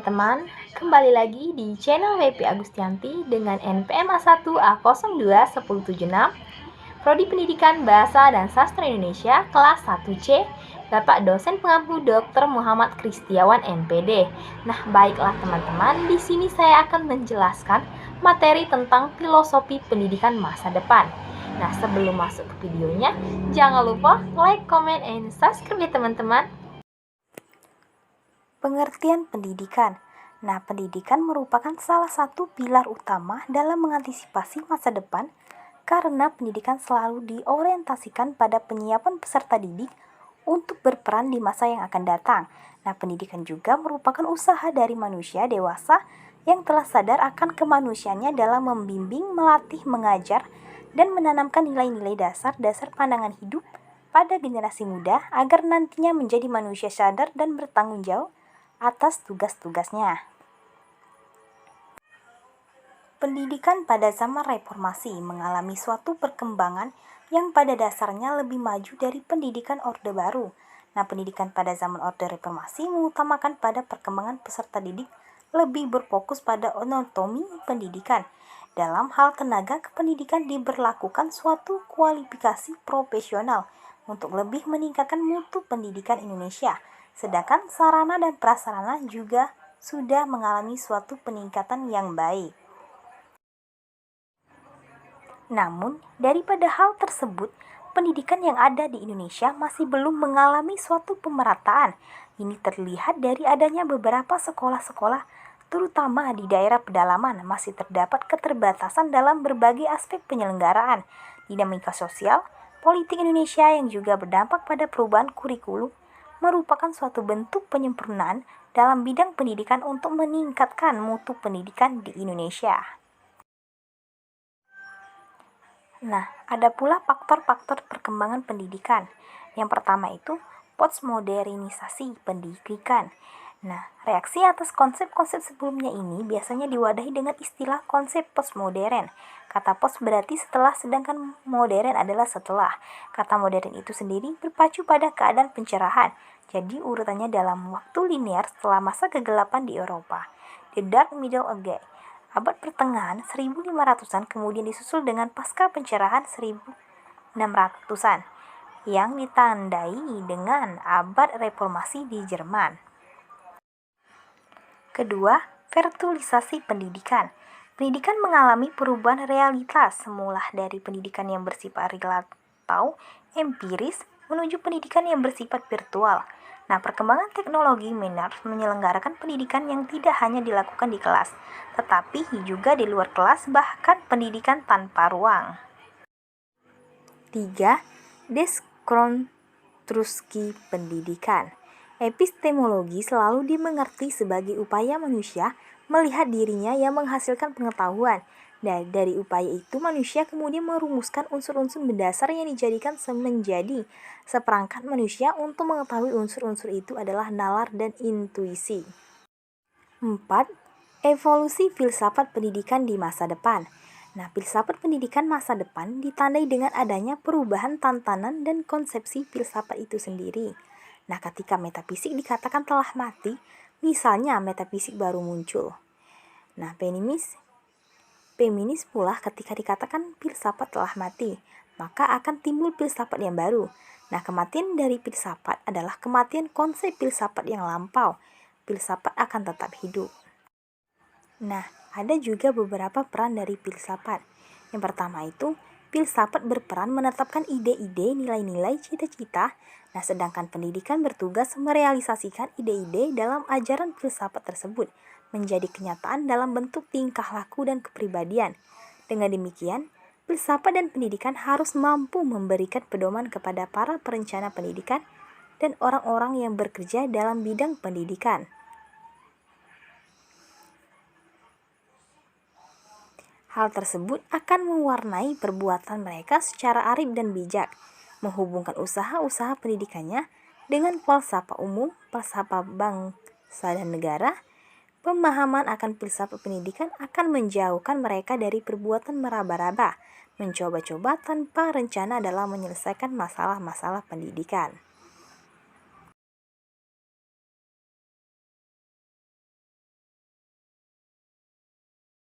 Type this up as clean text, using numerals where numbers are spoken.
teman-teman, kembali lagi di channel WP Agustianti dengan NPM A1A021076, Prodi Pendidikan Bahasa dan Sastra Indonesia kelas 1C, Bapak dosen pengampu Dr. Muhammad Kristiawan MPD. Nah, baiklah teman-teman, di sini saya akan menjelaskan materi tentang filosofi pendidikan masa depan. Nah, sebelum masuk ke videonya, jangan lupa like, comment, and subscribe ya teman-teman. Pengertian pendidikan. Nah, pendidikan merupakan salah satu pilar utama dalam mengantisipasi masa depan karena pendidikan selalu diorientasikan pada penyiapan peserta didik untuk berperan di masa yang akan datang. Nah, pendidikan juga merupakan usaha dari manusia dewasa yang telah sadar akan kemanusiaannya dalam membimbing, melatih, mengajar, dan menanamkan nilai-nilai dasar pandangan hidup pada generasi muda agar nantinya menjadi manusia sadar dan bertanggung jawab atas tugas-tugasnya. Pendidikan pada zaman reformasi mengalami suatu perkembangan yang pada dasarnya lebih maju dari pendidikan Orde Baru. Nah, pendidikan pada zaman Orde Reformasi mengutamakan pada perkembangan peserta didik lebih berfokus pada anatomi pendidikan. Dalam hal tenaga kependidikan diberlakukan suatu kualifikasi profesional untuk lebih meningkatkan mutu pendidikan Indonesia. Sedangkan sarana dan prasarana juga sudah mengalami suatu peningkatan yang baik. Namun, daripada hal tersebut, pendidikan yang ada di Indonesia masih belum mengalami suatu pemerataan. Ini terlihat dari adanya beberapa sekolah-sekolah, terutama di daerah pedalaman, masih terdapat keterbatasan dalam berbagai aspek penyelenggaraan, dinamika sosial, politik Indonesia yang juga berdampak pada perubahan kurikulum, merupakan suatu bentuk penyempurnaan dalam bidang pendidikan untuk meningkatkan mutu pendidikan di Indonesia. Nah, ada pula faktor-faktor perkembangan pendidikan. Yang pertama itu postmodernisasi pendidikan. Nah, reaksi atas konsep-konsep sebelumnya ini biasanya diwadahi dengan istilah konsep postmodern. Kata post berarti setelah, sedangkan modern adalah setelah. Kata modern itu sendiri berpacu pada keadaan pencerahan. Jadi urutannya dalam waktu linear setelah masa kegelapan di Eropa. The Dark Middle Ages. Abad pertengahan 1500-an kemudian disusul dengan pasca pencerahan 1600-an yang ditandai dengan abad reformasi di Jerman. Kedua, virtualisasi pendidikan. Pendidikan mengalami perubahan realitas semula dari pendidikan yang bersifat real atau empiris menuju pendidikan yang bersifat virtual. Nah, perkembangan teknologi menyelenggarakan pendidikan yang tidak hanya dilakukan di kelas, tetapi juga di luar kelas, bahkan pendidikan tanpa ruang. 3. Deskonstruksi pendidikan. Epistemologi selalu dimengerti sebagai upaya manusia melihat dirinya yang menghasilkan pengetahuan. Dari upaya itu, manusia kemudian merumuskan unsur-unsur mendasar yang dijadikan menjadi seperangkat manusia untuk mengetahui unsur-unsur itu adalah nalar dan intuisi. 4. Evolusi filsafat pendidikan di masa depan. Nah, filsafat pendidikan masa depan ditandai dengan adanya perubahan tantangan dan konsepsi filsafat itu sendiri. Nah, ketika metafisik dikatakan telah mati, misalnya metafisik baru muncul. Nah, feminis pula ketika dikatakan filsafat telah mati, maka akan timbul filsafat yang baru. Nah, kematian dari filsafat adalah kematian konsep filsafat yang lampau. Filsafat akan tetap hidup. Nah, ada juga beberapa peran dari filsafat. Yang pertama itu, filsafat berperan menetapkan ide-ide, nilai-nilai, cita-cita. Nah, sedangkan pendidikan bertugas merealisasikan ide-ide dalam ajaran filsafat tersebut menjadi kenyataan dalam bentuk tingkah laku dan kepribadian. Dengan demikian, filsafat dan pendidikan harus mampu memberikan pedoman kepada para perencana pendidikan dan orang-orang yang bekerja dalam bidang pendidikan. Hal tersebut akan mewarnai perbuatan mereka secara arif dan bijak, menghubungkan usaha-usaha pendidikannya dengan falsafah umum, falsafah bangsa dan negara. Pemahaman akan filsafat pendidikan akan menjauhkan mereka dari perbuatan meraba-raba, mencoba-coba tanpa rencana dalam menyelesaikan masalah-masalah pendidikan.